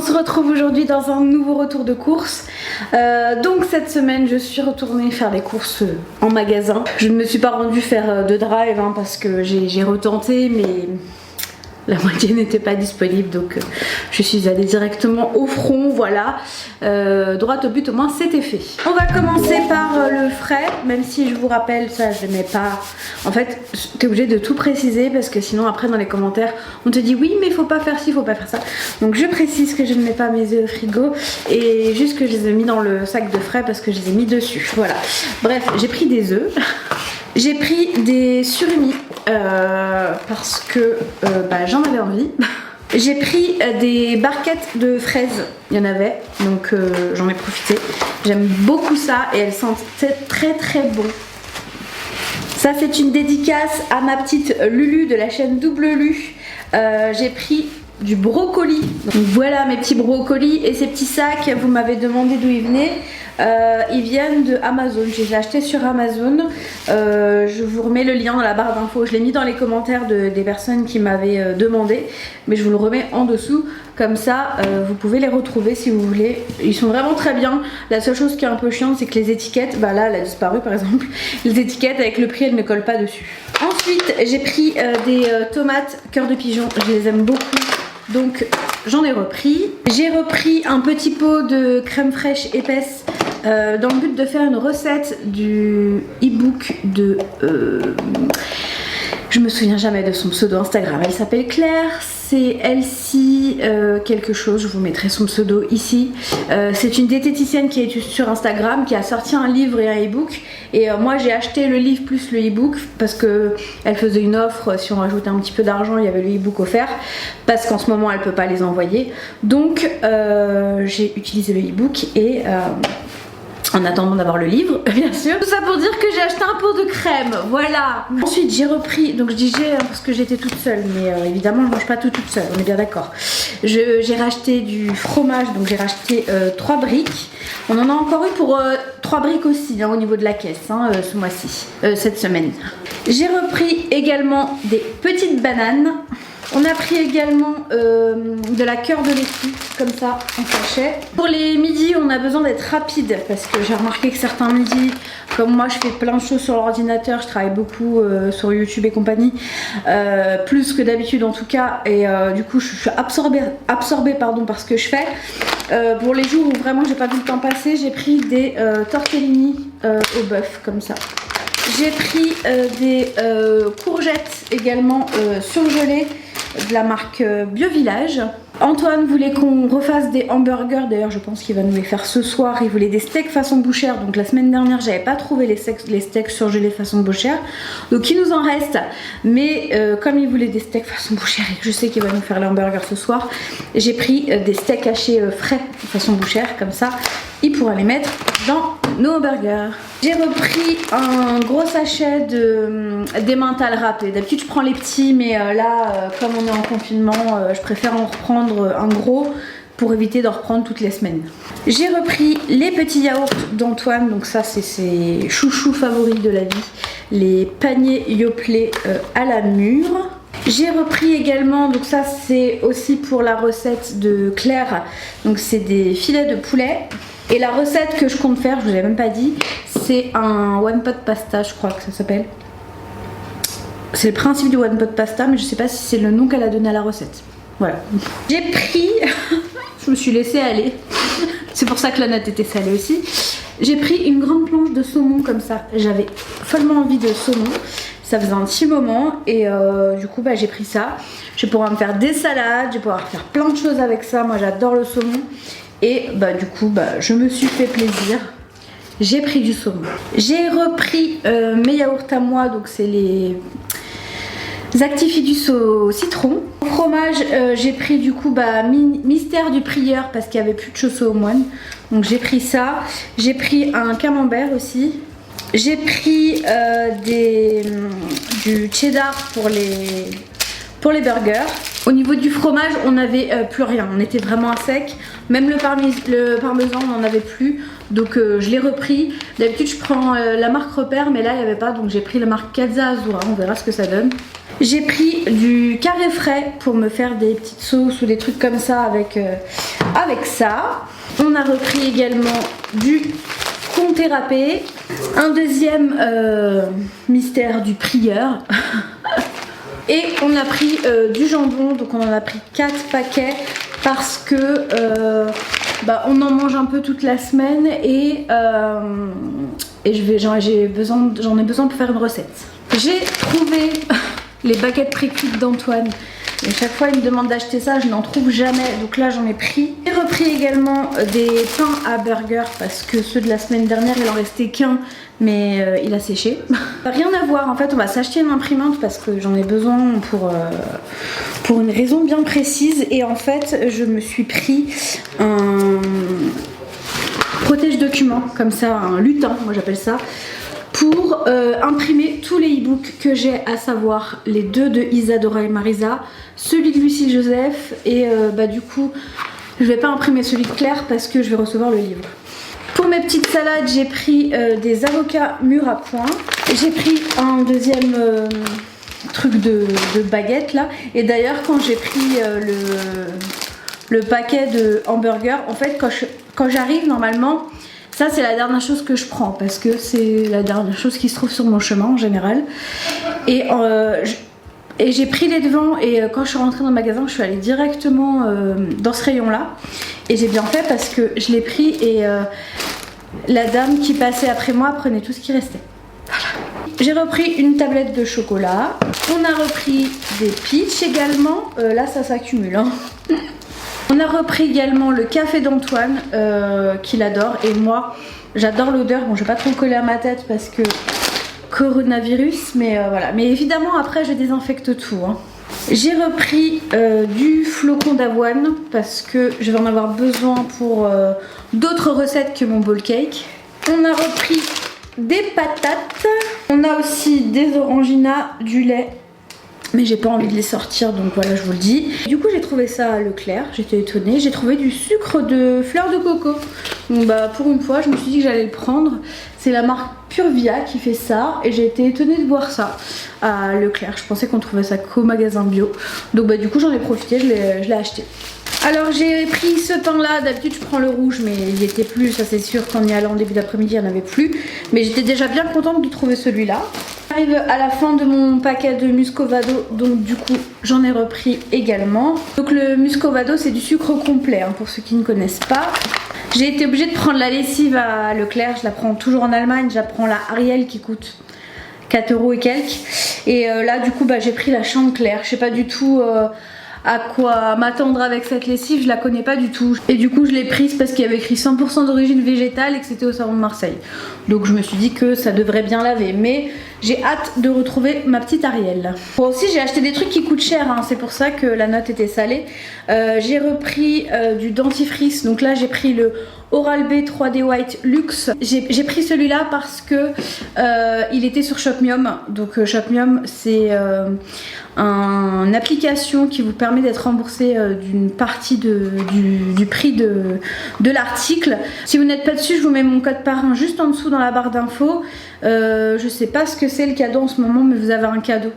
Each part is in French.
se retrouve aujourd'hui dans un nouveau retour de course. Donc cette semaine je suis retournée faire des courses en magasin. Je ne me suis pas rendue faire de drive parce que j'ai retenté, mais la moitié n'était pas disponible, donc je suis allée directement au front, voilà. Droit au but, au moins c'était fait. On va commencer par le frais, même si je vous rappelle, ça je n'aimais pas. En fait, t'es obligé de tout préciser parce que sinon après dans les commentaires, on te dit oui mais faut pas faire ci, faut pas faire ça. Donc je précise que je ne mets pas mes œufs au frigo et juste que je les ai mis dans le sac de frais parce que je les ai mis dessus, voilà. Bref, j'ai pris des œufs. J'ai pris des surimi parce que j'en avais envie. J'ai pris des barquettes de fraises, il y en avait, donc j'en ai profité. J'aime beaucoup ça et elles sentent très très bon. Ça c'est une dédicace à ma petite Lulu de la chaîne Double Lu. J'ai pris du brocoli. Donc voilà mes petits brocolis et ces petits sacs, vous m'avez demandé d'où ils venaient. Ils viennent de Amazon, j'ai acheté sur Amazon. Je vous remets le lien dans la barre d'infos. Je l'ai mis dans les commentaires des personnes qui m'avaient demandé, mais je vous le remets en dessous, comme ça vous pouvez les retrouver si vous voulez. Ils sont vraiment très bien. La seule chose qui est un peu chiante, c'est que les étiquettes, bah là elle a disparu par exemple, les étiquettes avec le prix elles ne collent pas dessus. Ensuite j'ai pris des tomates cœur de pigeon, je les aime beaucoup, donc j'en ai repris. J'ai repris un petit pot de crème fraîche épaisse dans le but de faire une recette du e-book de... je me souviens jamais de son pseudo Instagram. Elle s'appelle Claire, c'est Elsie quelque chose, je vous mettrai son pseudo ici. C'est une diététicienne qui est sur Instagram, qui a sorti un livre et un e-book. Et moi j'ai acheté le livre plus le e-book parce que elle faisait une offre, si on rajoutait un petit peu d'argent il y avait le e-book offert. Parce qu'en ce moment elle peut pas les envoyer. Donc j'ai utilisé le e-book et... en attendant d'avoir le livre, bien sûr. Tout ça pour dire que j'ai acheté un pot de crème, voilà. Ensuite j'ai repris, donc je dis j'ai parce que j'étais toute seule, mais évidemment je mange pas tout toute seule, on est bien d'accord. J'ai racheté du fromage, donc j'ai racheté 3 briques. On en a encore eu pour 3 briques aussi au niveau de la caisse ce mois-ci, cette semaine. J'ai repris également des petites bananes. On a pris également de la cœur de laitue, comme ça, en sachet. Pour les midis, on a besoin d'être rapide parce que j'ai remarqué que certains midis, comme moi je fais plein de choses sur l'ordinateur, je travaille beaucoup sur YouTube et compagnie, plus que d'habitude en tout cas, et du coup je suis absorbée par ce que je fais. Pour les jours où vraiment j'ai pas vu le temps passer, j'ai pris des tortellini au bœuf, comme ça. J'ai pris des courgettes également surgelées de la marque Biovillage. Antoine voulait qu'on refasse des hamburgers, d'ailleurs je pense qu'il va nous les faire ce soir. Il voulait des steaks façon bouchère, donc la semaine dernière j'avais pas trouvé les steaks surgelés façon bouchère, donc il nous en reste. Mais comme il voulait des steaks façon bouchère et que je sais qu'il va nous faire les hamburgers ce soir, j'ai pris des steaks hachés frais façon bouchère, comme ça il pourra les mettre dans nos hamburgers. J'ai repris un gros sachet d'emmental râpé. D'habitude je prends les petits, mais là comme on est en confinement, je préfère en reprendre un gros pour éviter d'en reprendre toutes les semaines. J'ai repris les petits yaourts d'Antoine, donc ça c'est ses chouchous favoris de la vie, les paniers Yoplait à la mûre. J'ai repris également, donc ça c'est aussi pour la recette de Claire, donc c'est des filets de poulet. Et la recette que je compte faire, je vous avais même pas dit, c'est un one pot pasta, je crois que ça s'appelle. C'est le principe du one pot pasta, mais je sais pas si c'est le nom qu'elle a donné à la recette. Voilà. J'ai pris, je me suis laissée aller, c'est pour ça que la note était salée aussi. J'ai pris une grande planche de saumon comme ça, j'avais follement envie de saumon. Ça faisait un petit moment et du coup j'ai pris ça. Je vais pouvoir me faire des salades, je vais pouvoir faire plein de choses avec ça. Moi j'adore le saumon. Et du coup je me suis fait plaisir. J'ai pris du saumon. J'ai repris mes yaourts à moi, donc c'est les Actifidus au citron. Au fromage j'ai pris du coup Mystère du Prieur parce qu'il n'y avait plus de chausseaux au moine. Donc j'ai pris ça. J'ai pris un camembert aussi. J'ai pris du cheddar pour les burgers. Au niveau du fromage, on n'avait plus rien, on était vraiment à sec. Même le parmesan, on n'en avait plus. Donc je l'ai repris. D'habitude, je prends la marque Repère, mais là, il n'y avait pas. Donc j'ai pris la marque Casa Azura, on verra ce que ça donne. J'ai pris du carré frais pour me faire des petites sauces ou des trucs comme ça avec avec ça. On a repris également du comté râpé. Un deuxième mystère du prieur. Et on a pris du jambon, donc on en a pris 4 paquets parce que on en mange un peu toute la semaine et j'en ai besoin pour faire une recette. J'ai trouvé les baguettes pré-cuites d'Antoine. Et chaque fois il me demande d'acheter ça, je n'en trouve jamais, donc là j'en ai pris. J'ai repris également des pains à burger parce que ceux de la semaine dernière il en restait qu'un, mais il a séché. Rien à voir, en fait on va s'acheter une imprimante parce que j'en ai besoin pour une raison bien précise. Et en fait je me suis pris un protège-document, comme ça, un lutin, moi j'appelle ça, pour imprimer tous les e-books que j'ai, à savoir les 2 de Isadora et Marisa, celui de Lucie Joseph et du coup je vais pas imprimer celui de Claire parce que je vais recevoir le livre. Pour mes petites salades j'ai pris des avocats mûrs à point, j'ai pris un deuxième truc de baguette là, et d'ailleurs quand j'ai pris le paquet de hamburgers, en fait quand j'arrive normalement, ça c'est la dernière chose que je prends parce que c'est la dernière chose qui se trouve sur mon chemin en général. Et j'ai pris les devants et quand je suis rentrée dans le magasin, je suis allée directement dans ce rayon là. Et j'ai bien fait parce que je l'ai pris et la dame qui passait après moi prenait tout ce qui restait. Voilà. J'ai repris une tablette de chocolat. On a repris des peach également. Là ça s'accumule hein. On a repris également le café d'Antoine qu'il adore et moi j'adore l'odeur. Bon, je vais pas trop coller à ma tête parce que coronavirus, mais voilà. Mais évidemment après je désinfecte tout hein. J'ai repris du flocon d'avoine parce que je vais en avoir besoin pour d'autres recettes que mon bowl cake. On a repris des patates. On a aussi des oranginas, du lait. Mais j'ai pas envie de les sortir, donc voilà, je vous le dis. Du coup j'ai trouvé ça à Leclerc, j'étais étonnée. J'ai trouvé du sucre de fleur de coco. Donc pour une fois je me suis dit que j'allais le prendre. C'est la marque Purvia qui fait ça et j'ai été étonnée de voir ça à Leclerc. Je pensais qu'on trouvait ça qu'au magasin bio. Donc du coup j'en ai profité, je l'ai acheté. Alors j'ai pris ce pain là, d'habitude je prends le rouge mais il n'y était plus, ça c'est sûr, qu'en y allant en début d'après-midi il n'y en avait plus. Mais j'étais déjà bien contente de trouver celui-là. J'arrive à la fin de mon paquet de muscovado, donc du coup j'en ai repris également. Donc le muscovado c'est du sucre complet hein, pour ceux qui ne connaissent pas. J'ai été obligée de prendre la lessive à Leclerc, je la prends toujours en Allemagne, je la prends la Ariel qui coûte 4 € et quelques. Et là du coup j'ai pris la Chantecaille, je sais pas du tout à quoi m'attendre avec cette lessive, je la connais pas du tout. Et du coup je l'ai prise parce qu'il y avait écrit 100% d'origine végétale et que c'était au savon de Marseille. Donc je me suis dit que ça devrait bien laver, mais j'ai hâte de retrouver ma petite Ariel. Bon aussi j'ai acheté des trucs qui coûtent cher, hein, c'est pour ça que la note était salée. J'ai repris du dentifrice, donc là j'ai pris le Oral-B 3D White Luxe. J'ai pris celui-là parce que il était sur Shopmium. Donc Shopmium c'est une application qui vous permet d'être remboursé d'une partie du prix de l'article. Si vous n'êtes pas dessus, je vous mets mon code parrain juste en dessous dans la barre d'infos. Je sais pas ce que c'est le cadeau en ce moment, mais vous avez un cadeau.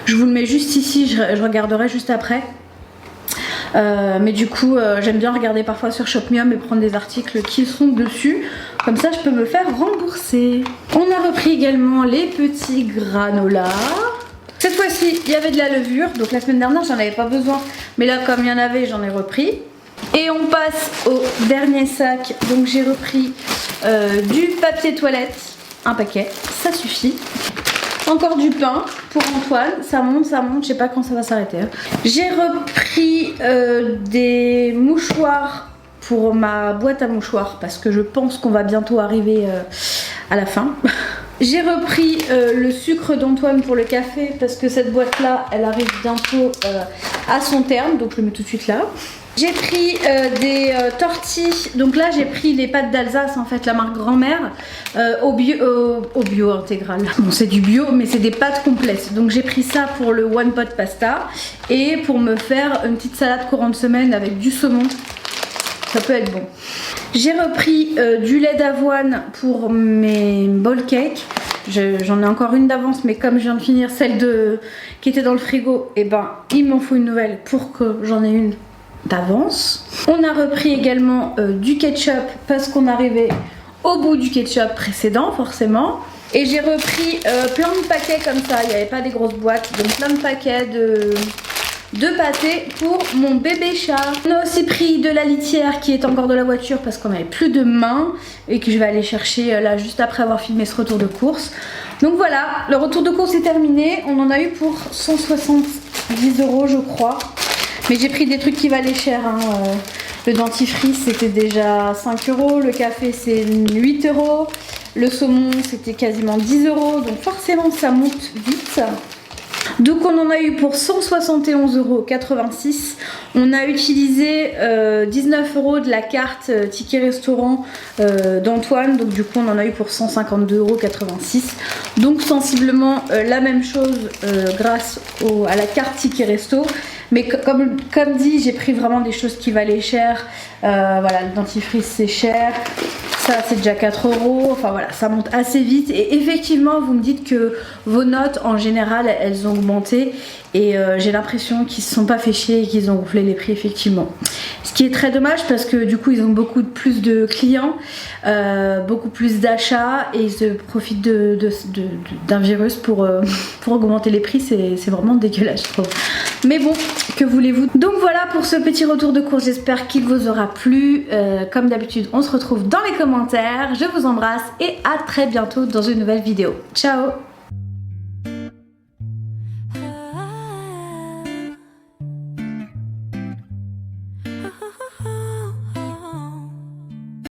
Je vous le mets juste ici, je regarderai juste après. Mais du coup j'aime bien regarder parfois sur Shopmium et prendre des articles qui sont dessus, comme ça je peux me faire rembourser. On a repris également les petits granolas. Cette fois-ci il y avait de la levure, donc la semaine dernière j'en avais pas besoin, mais là comme il y en avait j'en ai repris. Et on passe au dernier sac, donc j'ai repris du papier toilette, un paquet, ça suffit. Encore du pain pour Antoine, ça monte, je sais pas quand ça va s'arrêter. J'ai repris des mouchoirs pour ma boîte à mouchoirs parce que je pense qu'on va bientôt arriver à la fin. J'ai repris le sucre d'Antoine pour le café parce que cette boîte là elle arrive bientôt à son terme, donc je le mets tout de suite là. J'ai pris des tortilles, donc là j'ai pris les pâtes d'Alsace en fait, la marque grand-mère, au bio intégral. Bon c'est du bio mais c'est des pâtes complètes, donc j'ai pris ça pour le one pot pasta et pour me faire une petite salade courant de semaine avec du saumon, ça peut être bon. J'ai repris du lait d'avoine pour mes bowl cakes. J'en ai encore une d'avance, mais comme je viens de finir celle qui était dans le frigo, et ben il m'en faut une nouvelle pour que j'en ai une d'avance. On a repris également du ketchup parce qu'on arrivait au bout du ketchup précédent forcément. Et j'ai repris plein de paquets comme ça, il n'y avait pas des grosses boîtes, donc plein de paquets de pâté pour mon bébé chat. On a aussi pris de la litière qui est encore dans la voiture parce qu'on n'avait plus de main et que je vais aller chercher là juste après avoir filmé ce retour de course. Donc voilà, le retour de course est terminé, on en a eu pour 170 € je crois. Mais j'ai pris des trucs qui valaient cher, hein. Le dentifrice c'était déjà 5 €, le café c'est 8 €, le saumon c'était quasiment 10 €, donc forcément ça monte vite. Donc on en a eu pour 171,86 €. On a utilisé 19 € de la carte ticket restaurant d'Antoine. Donc du coup on en a eu pour 152,86 €. Donc sensiblement la même chose grâce à la carte ticket resto. Mais comme dit, j'ai pris vraiment des choses qui valaient cher. Voilà, le dentifrice c'est cher. Ça c'est déjà 4 €, enfin voilà, ça monte assez vite. Et effectivement vous me dites que vos notes en général elles ont augmenté. Et j'ai l'impression qu'ils se sont pas fait chier et qu'ils ont gonflé les prix effectivement. Ce qui est très dommage parce que du coup ils ont beaucoup plus de clients, beaucoup plus d'achats et ils se profitent d'un virus pour augmenter les prix. C'est vraiment dégueulasse je trouve. Mais bon, que voulez-vous. Donc voilà pour ce petit retour de course, j'espère qu'il vous aura plu. Comme d'habitude on se retrouve dans les commentaires. Je vous embrasse et à très bientôt dans une nouvelle vidéo. Ciao!